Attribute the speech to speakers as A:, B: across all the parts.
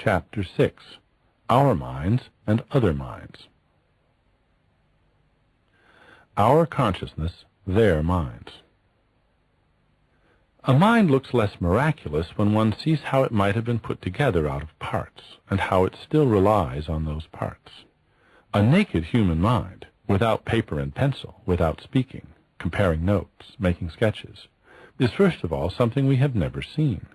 A: Chapter 6. Our Minds and Other Minds. Our consciousness, their minds. A mind looks less miraculous when one sees how it might have been put together out of parts, and how it still relies on those parts. A naked human mind, without paper and pencil, without speaking, comparing notes, making sketches, is first of all something we have never seen.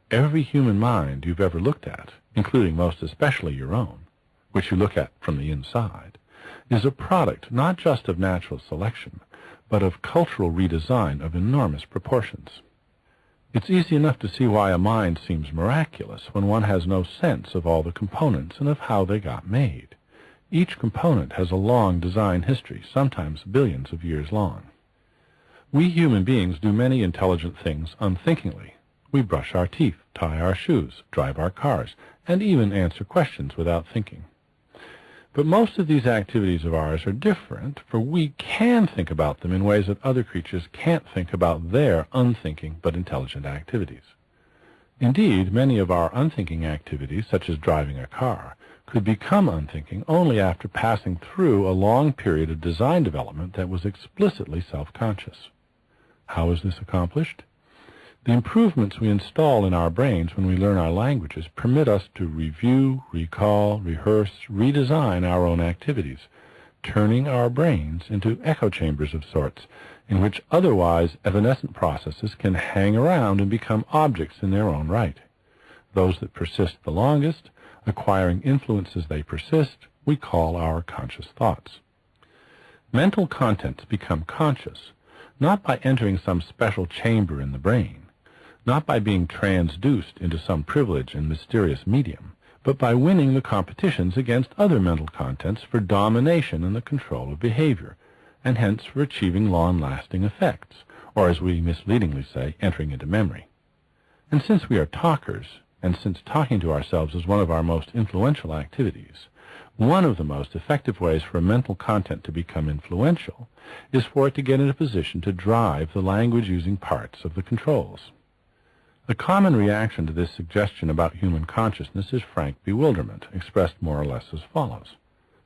A: Every human mind you've ever looked at, including most especially your own, which you look at from the inside, is a product not just of natural selection, but of cultural redesign of enormous proportions. It's easy enough to see why a mind seems miraculous when one has no sense of all the components and of how they got made. Each component has a long design history, sometimes billions of years long. We human beings do many intelligent things unthinkingly. We brush our teeth, tie our shoes, drive our cars, and even answer questions without thinking. But most of these activities of ours are different, for we can think about them in ways that other creatures can't think about their unthinking but intelligent activities. Indeed, many of our unthinking activities, such as driving a car, could become unthinking only after passing through a long period of design development that was explicitly self-conscious. How is this accomplished? The improvements we install in our brains when we learn our languages permit us to review, recall, rehearse, redesign our own activities, turning our brains into echo chambers of sorts, in which otherwise evanescent processes can hang around and become objects in their own right. Those that persist the longest, acquiring influence as they persist, we call our conscious thoughts. Mental contents become conscious, not by entering some special chamber in the brain, not by being transduced into some privileged and mysterious medium, but by winning the competitions against other mental contents for domination and the control of behavior, and hence for achieving long-lasting effects, or as we misleadingly say, entering into memory. And since we are talkers, and since talking to ourselves is one of our most influential activities, one of the most effective ways for a mental content to become influential is for it to get in a position to drive the language-using parts of the controls. The common reaction to this suggestion about human consciousness is frank bewilderment, expressed more or less as follows.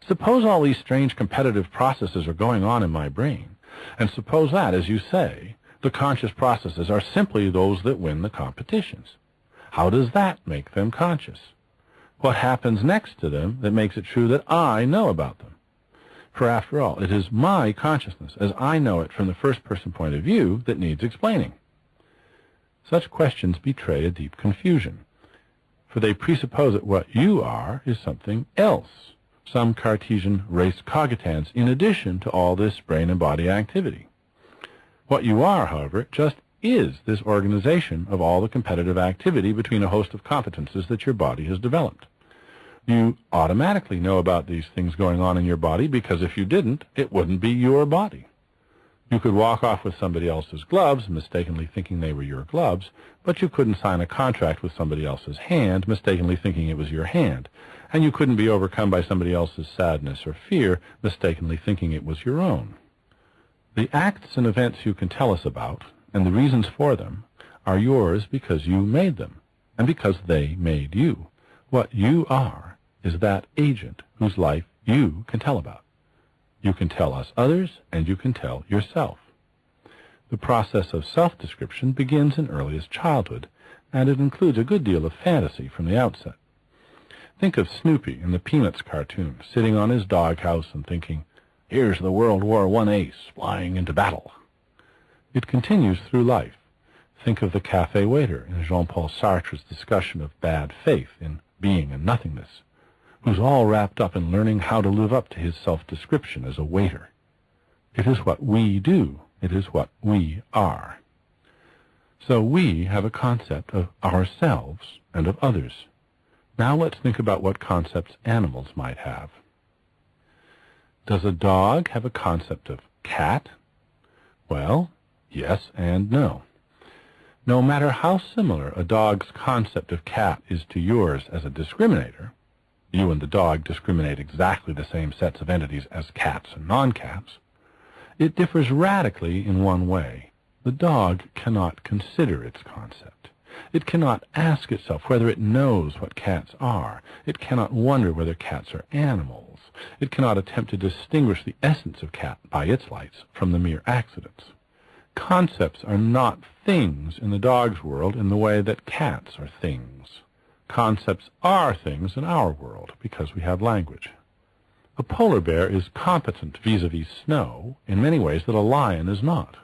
A: Suppose all these strange competitive processes are going on in my brain, and suppose that, as you say, the conscious processes are simply those that win the competitions. How does that make them conscious? What happens next to them that makes it true that I know about them? For after all, it is my consciousness, as I know it from the first-person point of view, that needs explaining. Such questions betray a deep confusion, for they presuppose that what you are is something else, some Cartesian res cogitans in addition to all this brain and body activity. What you are, however, just is this organization of all the competitive activity between a host of competences that your body has developed. You automatically know about these things going on in your body because if you didn't, it wouldn't be your body. You could walk off with somebody else's gloves, mistakenly thinking they were your gloves, but you couldn't sign a contract with somebody else's hand, mistakenly thinking it was your hand, and you couldn't be overcome by somebody else's sadness or fear, mistakenly thinking it was your own. The acts and events you can tell us about, and the reasons for them, are yours because you made them, and because they made you. What you are is that agent whose life you can tell about. You can tell us others, and you can tell yourself. The process of self-description begins in earliest childhood, and it includes a good deal of fantasy from the outset. Think of Snoopy in the Peanuts cartoon, sitting on his doghouse and thinking, "Here's the World War I ace flying into battle." It continues through life. Think of the cafe waiter in Jean-Paul Sartre's discussion of bad faith in Being and Nothingness, who's all wrapped up in learning how to live up to his self-description as a waiter. It is what we do. It is what we are. So we have a concept of ourselves and of others. Now let's think about what concepts animals might have. Does a dog have a concept of cat? Well, yes and no. No matter how similar a dog's concept of cat is to yours as a discriminator, you and the dog discriminate exactly the same sets of entities as cats and non-cats, it differs radically in one way. The dog cannot consider its concept. It cannot ask itself whether it knows what cats are. It cannot wonder whether cats are animals. It cannot attempt to distinguish the essence of cat by its lights from the mere accidents. Concepts are not things in the dog's world in the way that cats are things. Concepts are things in our world because we have language. A polar bear is competent vis-a-vis snow in many ways that a lion is not.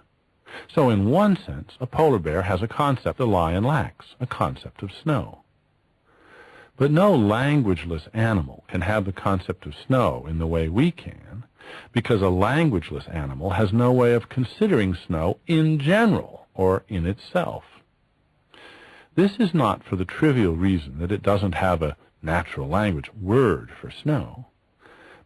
A: So in one sense, a polar bear has a concept a lion lacks, a concept of snow. But no languageless animal can have the concept of snow in the way we can, because a languageless animal has no way of considering snow in general or in itself. This is not for the trivial reason that it doesn't have a natural language word for snow,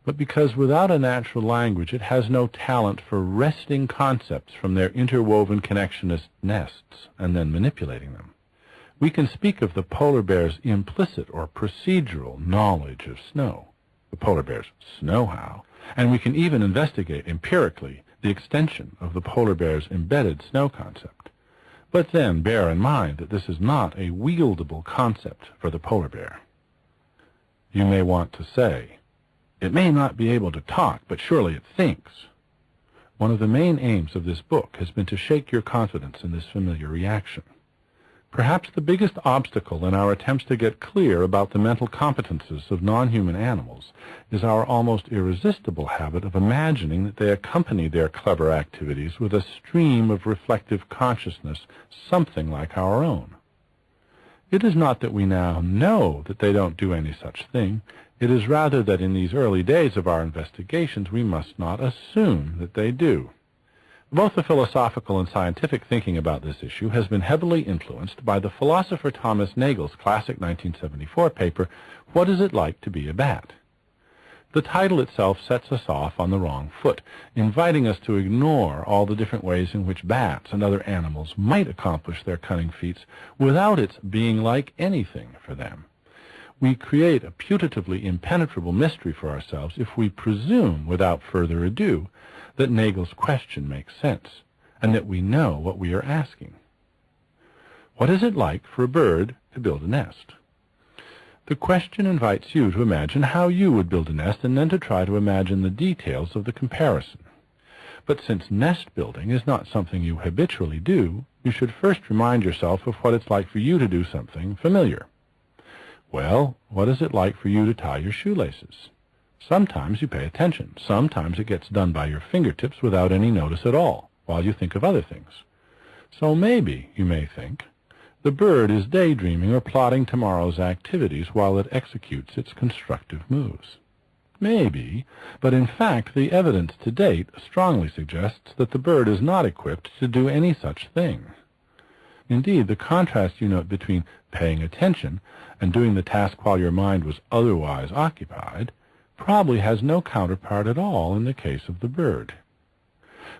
A: but because without a natural language it has no talent for wresting concepts from their interwoven connectionist nests and then manipulating them. We can speak of the polar bear's implicit or procedural knowledge of snow, the polar bear's know-how, and we can even investigate empirically the extension of the polar bear's embedded snow concept. But then bear in mind that this is not a wieldable concept for the polar bear. You may want to say, it may not be able to talk, but surely it thinks. One of the main aims of this book has been to shake your confidence in this familiar reaction. Perhaps the biggest obstacle in our attempts to get clear about the mental competences of non-human animals is our almost irresistible habit of imagining that they accompany their clever activities with a stream of reflective consciousness something like our own. It is not that we now know that they don't do any such thing. It is rather that in these early days of our investigations we must not assume that they do. Both the philosophical and scientific thinking about this issue has been heavily influenced by the philosopher Thomas Nagel's classic 1974 paper, What Is It Like to Be a Bat? The title itself sets us off on the wrong foot, inviting us to ignore all the different ways in which bats and other animals might accomplish their cunning feats without its being like anything for them. We create a putatively impenetrable mystery for ourselves if we presume, without further ado, that Nagel's question makes sense, and that we know what we are asking. What is it like for a bird to build a nest? The question invites you to imagine how you would build a nest and then to try to imagine the details of the comparison. But since nest building is not something you habitually do, you should first remind yourself of what it's like for you to do something familiar. Well, what is it like for you to tie your shoelaces? Sometimes you pay attention. Sometimes it gets done by your fingertips without any notice at all, while you think of other things. So maybe, you may think, the bird is daydreaming or plotting tomorrow's activities while it executes its constructive moves. Maybe, but in fact the evidence to date strongly suggests that the bird is not equipped to do any such thing. Indeed, the contrast you note between paying attention and doing the task while your mind was otherwise occupied probably has no counterpart at all in the case of the bird.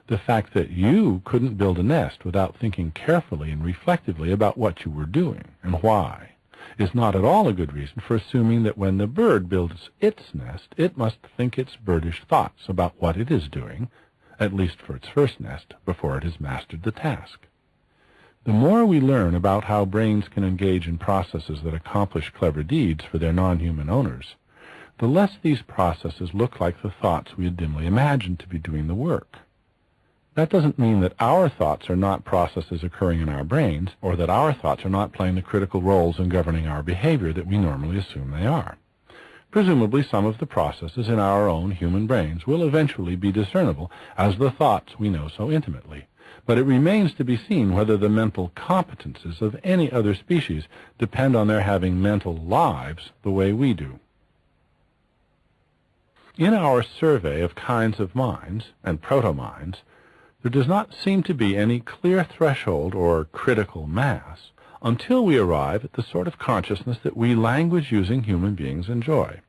A: The fact that you couldn't build a nest without thinking carefully and reflectively about what you were doing and why is not at all a good reason for assuming that when the bird builds its nest, it must think its birdish thoughts about what it is doing, at least for its first nest, before it has mastered the task. The more we learn about how brains can engage in processes that accomplish clever deeds for their non-human owners, the less these processes look like the thoughts we had dimly imagined to be doing the work. That doesn't mean that our thoughts are not processes occurring in our brains, or that our thoughts are not playing the critical roles in governing our behavior that we normally assume they are. Presumably some of the processes in our own human brains will eventually be discernible as the thoughts we know so intimately, but it remains to be seen whether the mental competences of any other species depend on their having mental lives the way we do. In our survey of kinds of minds and proto-minds, there does not seem to be any clear threshold or critical mass until we arrive at the sort of consciousness that we language-using human beings enjoy.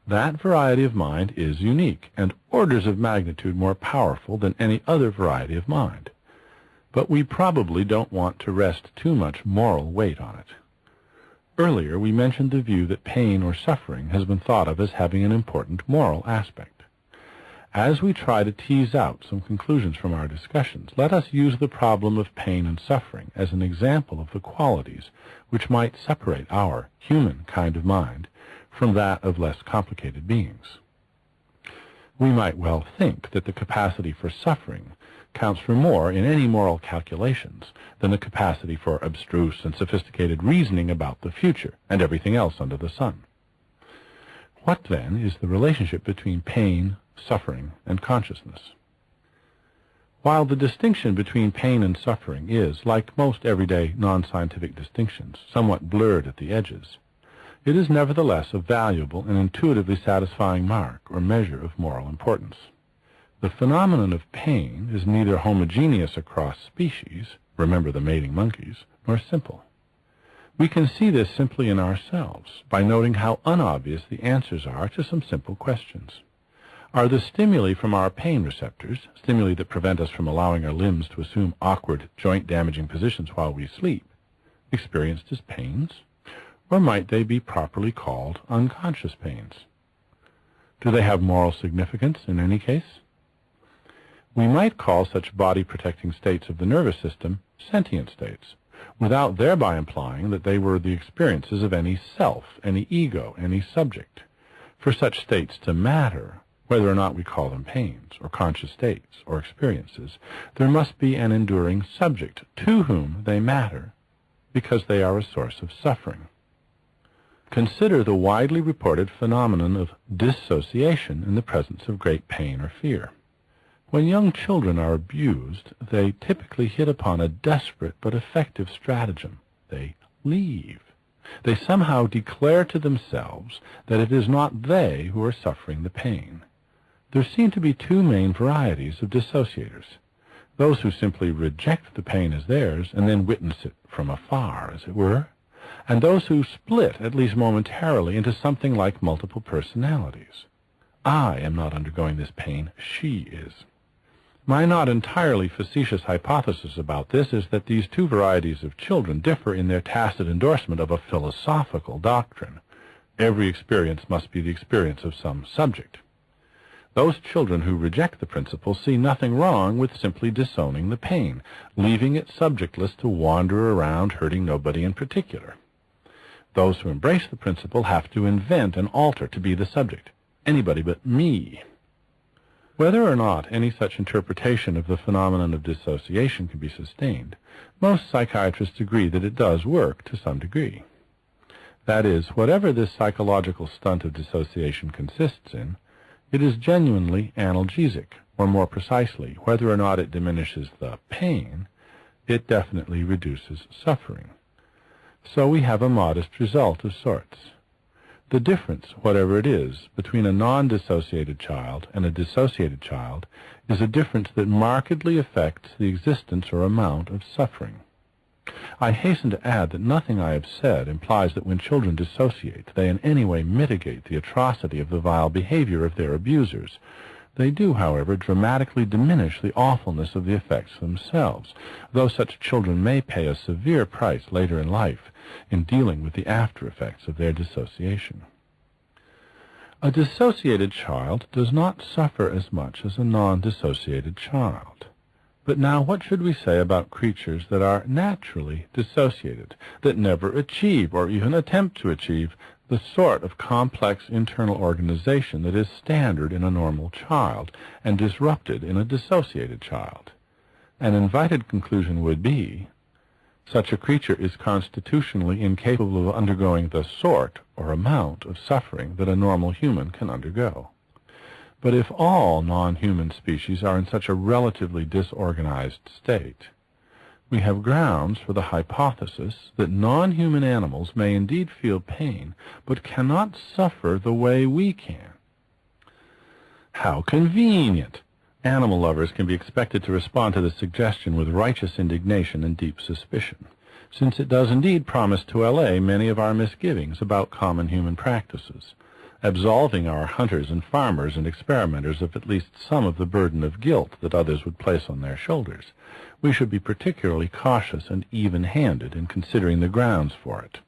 A: That variety of mind is unique and orders of magnitude more powerful than any other variety of mind. But we probably don't want to rest too much moral weight on it. Earlier, we mentioned the view that pain or suffering has been thought of as having an important moral aspect. As we try to tease out some conclusions from our discussions, let us use the problem of pain and suffering as an example of the qualities which might separate our human kind of mind from that of less complicated beings. We might well think that the capacity for suffering counts for more in any moral calculations than the capacity for abstruse and sophisticated reasoning about the future and everything else under the sun. What, then, is the relationship between pain, suffering, and consciousness? While the distinction between pain and suffering is, like most everyday non-scientific distinctions, somewhat blurred at the edges, it is nevertheless a valuable and intuitively satisfying mark or measure of moral importance. The phenomenon of pain is neither homogeneous across species, remember the mating monkeys, nor simple. We can see this simply in ourselves by noting how unobvious the answers are to some simple questions. Are the stimuli from our pain receptors, stimuli that prevent us from allowing our limbs to assume awkward, joint-damaging positions while we sleep, experienced as pains? Or might they be properly called unconscious pains? Do they have moral significance in any case? We might call such body-protecting states of the nervous system sentient states, without thereby implying that they were the experiences of any self, any ego, any subject. For such states to matter, whether or not we call them pains, or conscious states, or experiences, there must be an enduring subject to whom they matter, because they are a source of suffering. Consider the widely reported phenomenon of dissociation in the presence of great pain or fear. When young children are abused, they typically hit upon a desperate but effective stratagem. They leave. They somehow declare to themselves that it is not they who are suffering the pain. There seem to be two main varieties of dissociators: those who simply reject the pain as theirs and then witness it from afar, as it were, and those who split, at least momentarily, into something like multiple personalities. I am not undergoing this pain, she is. My not entirely facetious hypothesis about this is that these two varieties of children differ in their tacit endorsement of a philosophical doctrine. Every experience must be the experience of some subject. Those children who reject the principle see nothing wrong with simply disowning the pain, leaving it subjectless to wander around hurting nobody in particular. Those who embrace the principle have to invent and alter to be the subject. Anybody but me. Whether or not any such interpretation of the phenomenon of dissociation can be sustained, most psychiatrists agree that it does work to some degree. That is, whatever this psychological stunt of dissociation consists in, it is genuinely analgesic, or more precisely, whether or not it diminishes the pain, it definitely reduces suffering. So we have a modest result of sorts. The difference, whatever it is, between a non-dissociated child and a dissociated child is a difference that markedly affects the existence or amount of suffering. I hasten to add that nothing I have said implies that when children dissociate, they in any way mitigate the atrocity of the vile behavior of their abusers. They do, however, dramatically diminish the awfulness of the effects themselves, though such children may pay a severe price later in life in dealing with the after-effects of their dissociation. A dissociated child does not suffer as much as a non-dissociated child. But now what should we say about creatures that are naturally dissociated, that never achieve or even attempt to achieve the sort of complex internal organization that is standard in a normal child and disrupted in a dissociated child? An invited conclusion would be, such a creature is constitutionally incapable of undergoing the sort or amount of suffering that a normal human can undergo. But if all non-human species are in such a relatively disorganized state, we have grounds for the hypothesis that non-human animals may indeed feel pain, but cannot suffer the way we can. How convenient! Animal lovers can be expected to respond to the suggestion with righteous indignation and deep suspicion, since it does indeed promise to allay many of our misgivings about common human practices, absolving our hunters and farmers and experimenters of at least some of the burden of guilt that others would place on their shoulders. We should be particularly cautious and even-handed in considering the grounds for it.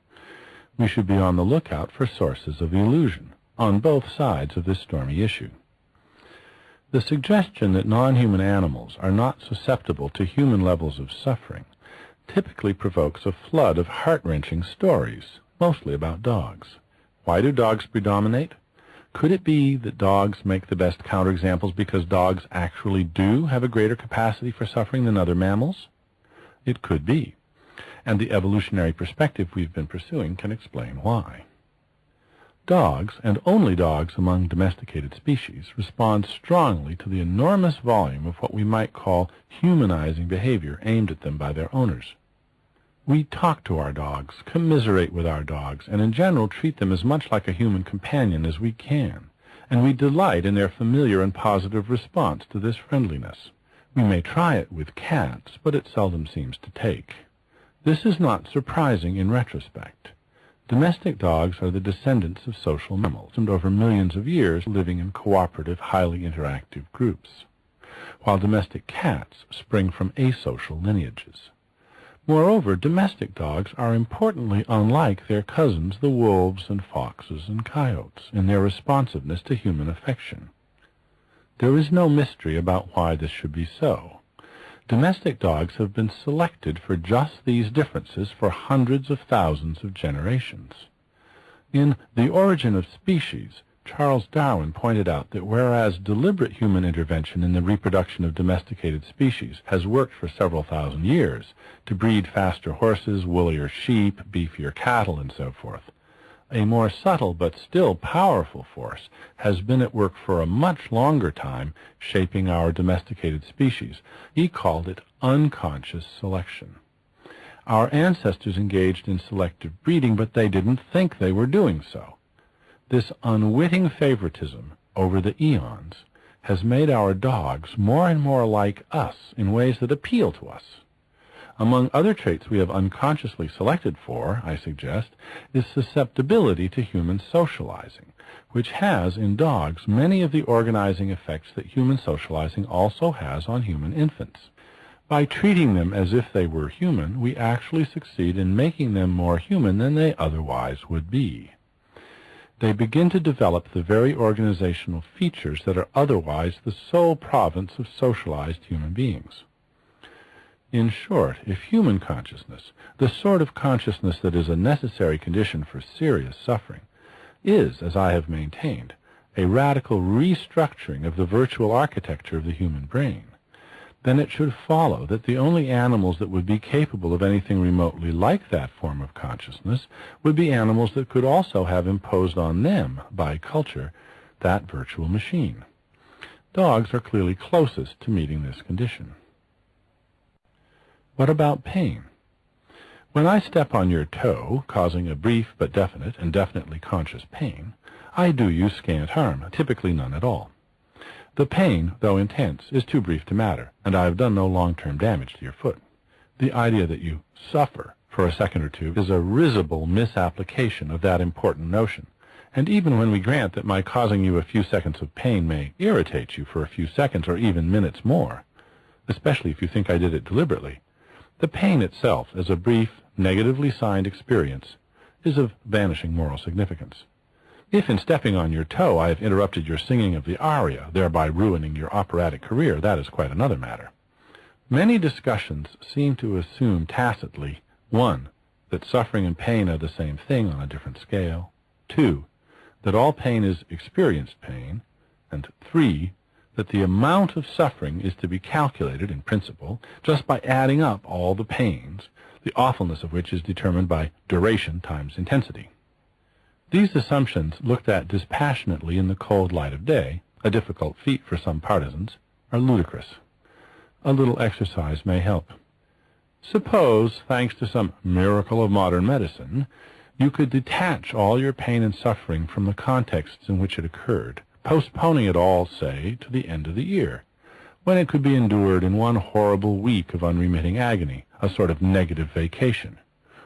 A: We should be on the lookout for sources of illusion on both sides of this stormy issue. The suggestion that non-human animals are not susceptible to human levels of suffering typically provokes a flood of heart-wrenching stories, mostly about dogs. Why do dogs predominate? Could it be that dogs make the best counterexamples because dogs actually do have a greater capacity for suffering than other mammals? It could be, and the evolutionary perspective we've been pursuing can explain why. Dogs, and only dogs among domesticated species, respond strongly to the enormous volume of what we might call humanizing behavior aimed at them by their owners. We talk to our dogs, commiserate with our dogs, and in general treat them as much like a human companion as we can, and we delight in their familiar and positive response to this friendliness. We may try it with cats, but it seldom seems to take. This is not surprising in retrospect. Domestic dogs are the descendants of social mammals, and over millions of years living in cooperative, highly interactive groups, while domestic cats spring from asocial lineages. Moreover, domestic dogs are importantly unlike their cousins, the wolves and foxes and coyotes, in their responsiveness to human affection. There is no mystery about why this should be so. Domestic dogs have been selected for just these differences for hundreds of thousands of generations. In The Origin of Species, Charles Darwin pointed out that whereas deliberate human intervention in the reproduction of domesticated species has worked for several thousand years to breed faster horses, woollier sheep, beefier cattle, and so forth, a more subtle but still powerful force has been at work for a much longer time shaping our domesticated species. He called it unconscious selection. Our ancestors engaged in selective breeding, but they didn't think they were doing so. This unwitting favoritism over the eons has made our dogs more and more like us in ways that appeal to us. Among other traits we have unconsciously selected for, I suggest, is susceptibility to human socializing, which has in dogs many of the organizing effects that human socializing also has on human infants. By treating them as if they were human, we actually succeed in making them more human than they otherwise would be. They begin to develop the very organizational features that are otherwise the sole province of socialized human beings. In short, if human consciousness, the sort of consciousness that is a necessary condition for serious suffering, is, as I have maintained, a radical restructuring of the virtual architecture of the human brain, then it should follow that the only animals that would be capable of anything remotely like that form of consciousness would be animals that could also have imposed on them, by culture, that virtual machine. Dogs are clearly closest to meeting this condition. What about pain? When I step on your toe, causing a brief but definite and definitely conscious pain, I do you scant harm, typically none at all. The pain, though intense, is too brief to matter, and I have done no long-term damage to your foot. The idea that you suffer for a second or two is a risible misapplication of that important notion, and even when we grant that my causing you a few seconds of pain may irritate you for a few seconds or even minutes more, especially if you think I did it deliberately, the pain itself, as a brief, negatively signed experience, is of vanishing moral significance. If in stepping on your toe I have interrupted your singing of the aria, thereby ruining your operatic career, that is quite another matter. Many discussions seem to assume tacitly, 1, that suffering and pain are the same thing on a different scale, 2, that all pain is experienced pain, and 3, that the amount of suffering is to be calculated, in principle, just by adding up all the pains, the awfulness of which is determined by duration times intensity. These assumptions, looked at dispassionately in the cold light of day, a difficult feat for some partisans, are ludicrous. A little exercise may help. Suppose, thanks to some miracle of modern medicine, you could detach all your pain and suffering from the contexts in which it occurred, postponing it all, say, to the end of the year, when it could be endured in one horrible week of unremitting agony, a sort of negative vacation.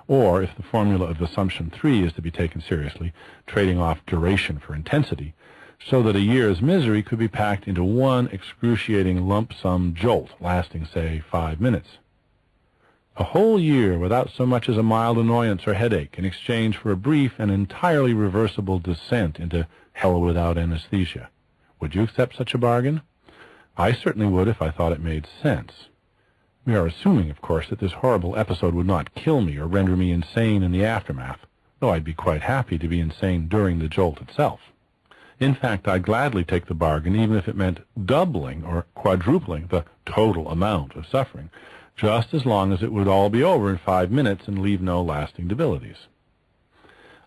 A: Or, if the formula of Assumption 3 is to be taken seriously, trading off duration for intensity, so that a year's misery could be packed into one excruciating lump-sum jolt lasting, say, 5 minutes. A whole year without so much as a mild annoyance or headache in exchange for a brief and entirely reversible descent into hell without anesthesia. Would you accept such a bargain? I certainly would if I thought it made sense. We are assuming, of course, that this horrible episode would not kill me or render me insane in the aftermath, though I'd be quite happy to be insane during the jolt itself. In fact, I'd gladly take the bargain even if it meant doubling or quadrupling the total amount of suffering, just as long as it would all be over in 5 minutes and leave no lasting debilities.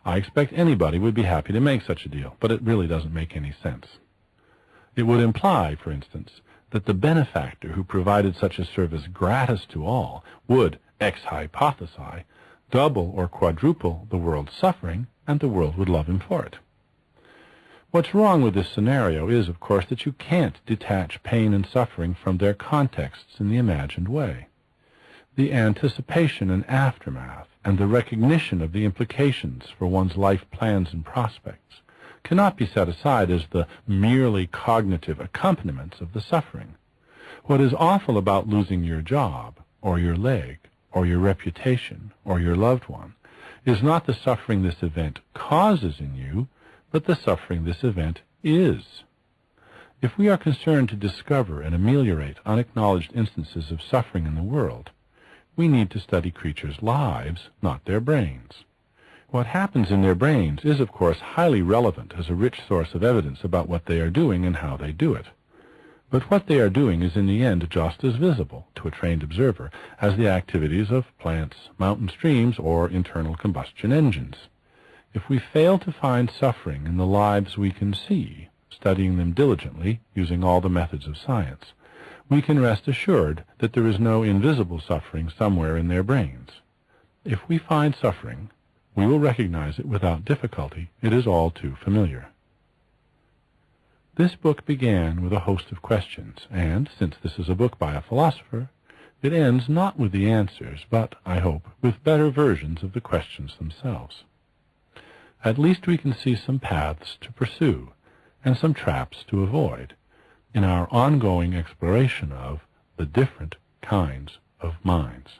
A: I expect anybody would be happy to make such a deal, but it really doesn't make any sense. It would imply, for instance, that the benefactor who provided such a service gratis to all would, ex hypothesi, double or quadruple the world's suffering, and the world would love him for it. What's wrong with this scenario is, of course, that you can't detach pain and suffering from their contexts in the imagined way. The anticipation and aftermath, and the recognition of the implications for one's life plans and prospects, cannot be set aside as the merely cognitive accompaniments of the suffering. What is awful about losing your job, or your leg, or your reputation, or your loved one, is not the suffering this event causes in you, but the suffering this event is. If we are concerned to discover and ameliorate unacknowledged instances of suffering in the world, we need to study creatures' lives, not their brains. What happens in their brains is, of course, highly relevant as a rich source of evidence about what they are doing and how they do it. But what they are doing is in the end just as visible to a trained observer as the activities of plants, mountain streams, or internal combustion engines. If we fail to find suffering in the lives we can see, studying them diligently, using all the methods of science, we can rest assured that there is no invisible suffering somewhere in their brains. If we find suffering, we will recognize it without difficulty. It is all too familiar. This book began with a host of questions, and, since this is a book by a philosopher, it ends not with the answers, but, I hope, with better versions of the questions themselves. At least we can see some paths to pursue, and some traps to avoid, in our ongoing exploration of the different kinds of minds.